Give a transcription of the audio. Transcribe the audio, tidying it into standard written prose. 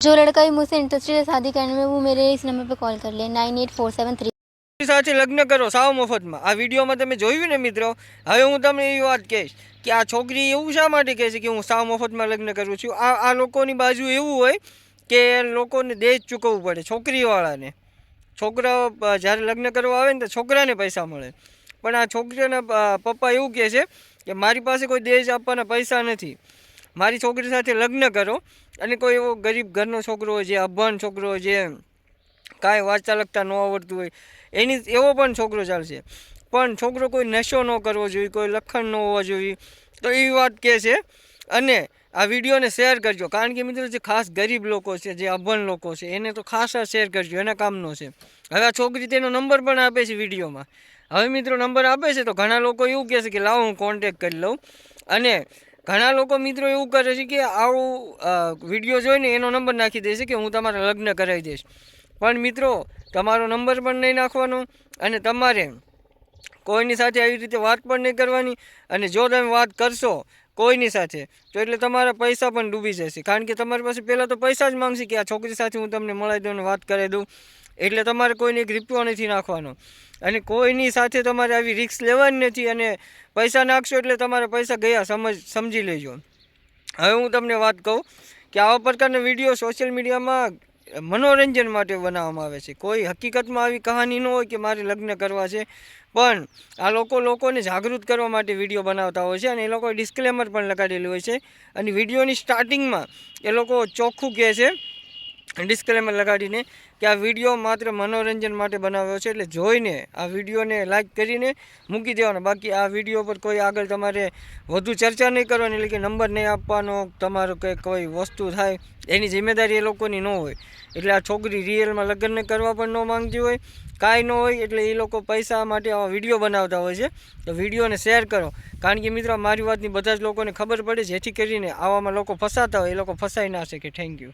जो लड़का भी मुझसे इंटरेस्टेड है शादी करने में, वो मेरे इस नंबर पे कॉल कर ले 9847 સાથે લગ્ન કરો સાવ મફતમાં। આ વિડીયોમાં તમે જોયું ને મિત્રો, હવે હું તમને એવી વાત કહીશ કે આ છોકરી એવું શા માટે કહે છે કે હું સાવ મફતમાં લગ્ન કરું છું। આ લોકોની બાજુ એવું હોય કે લોકોને દહેજ ચૂકવવું પડે છોકરીવાળાને। છોકરાઓ જ્યારે લગ્ન કરવા આવે ને તો છોકરાને પૈસા મળે, પણ આ છોકરીઓના પપ્પા એવું કહે છે કે મારી પાસે કોઈ દહેજ આપવાના પૈસા નથી, મારી છોકરી સાથે લગ્ન કરો। અને કોઈ એવો ગરીબ ઘરનો છોકરો હોય, જે અભણ છોકરો હોય, જે કાંઈ વાંચતા લખતા ન આવડતું હોય, એવો પણ છોકરો ચાલશે, પણ છોકરો કોઈ નશો ન કરવો જોઈએ, કોઈ લખણ ન હોવા જોઈએ। તો એવી વાત કહે છે। અને આ વિડીયોને શેર કરજો, કારણ કે મિત્રો જે ખાસ ગરીબ લોકો છે, જે અભણ લોકો છે, એને તો ખાસ આ શેર કરજો, એના કામનો છે। હવે આ છોકરી તેનો નંબર પણ આપે છે વિડીયોમાં। હવે મિત્રો નંબર આપે છે તો ઘણા લોકો એવું કહે છે કે લાવો હું કોન્ટેક કરી લઉં, અને ઘણા લોકો મિત્રો એવું કરે છે કે આવું વિડીયો જોઈને એનો નંબર નાખી દે છે કે હું તમારા લગ્ન કરાવી દઈશ। પણ મિત્રો તમારો નંબર પણ નહીં નાખવાનો, અને તમારે કોઈની સાથે આવી રીતે વાત પણ નહીં કરવાની। અને જો તમે વાત કરશો કોઈની સાથે તો એટલે તમારા પૈસા પણ ડૂબી જશે, કારણ કે તમારી પાસે પહેલાં તો પૈસા જ માંગશે કે આ છોકરી સાથે હું તમને મળાવી દઉં અને વાત કરાવી દઉં। એટલે તમારે કોઈને એક રૂપિયો નથી નાખવાનો, અને કોઈની સાથે તમારે આવી રિસ્ક લેવાની નથી। અને પૈસા નાખશો એટલે તમારા પૈસા ગયા સમજી લેજો। હવે હું તમને વાત કહું કે આવા પ્રકારના વિડીયો સોશિયલ મીડિયામાં મનોરંજન માટે બનાવવામાં આવે છે। કોઈ હકીકતમાં આવી કહાની ન હોય કે મારે લગ્ન કરવા છે, પણ આ લોકોને જાગૃત કરવા માટે વિડીયો બનાવતા હોય છે। અને એ લોકોએ ડિસ્ક્લેમર પણ લગાડેલું હોય છે, અને વિડીયોની સ્ટાર્ટિંગમાં એ લોકો ચોખ્ખું કહે છે ડિસ્ક્લેમર લગાડીને કે આ વિડીયો માત્ર મનોરંજન માટે બનાવ્યો છે। એટલે જોઈને આ વિડીયોને લાઈક કરીને મૂકી દેવાનો। બાકી આ વિડીયો પર કોઈ આગળ તમારે વધુ ચર્ચા નહીં કરવાની, એટલે કે નંબર નહીં આપવાનો, તમારો કે કોઈ વસ્તુ થાય એની જિમ્મેદારી એ લોકોની ન હોય। એટલે આ છોકરી રિયલમાં લગ્ન કરવા પણ ન માંગતી હોય, કાંઈ ન હોય, એટલે એ લોકો પૈસા માટે આવા વિડીયો બનાવતા હોય છે। તો વિડીયોને શેર કરો, કારણ કે મિત્રો મારી વાતની બધા જ લોકોને ખબર પડે, જેથી કરીને આવામાં લોકો ફસાતા હોય એ લોકો ફસાઈ ના શકે। Thank you.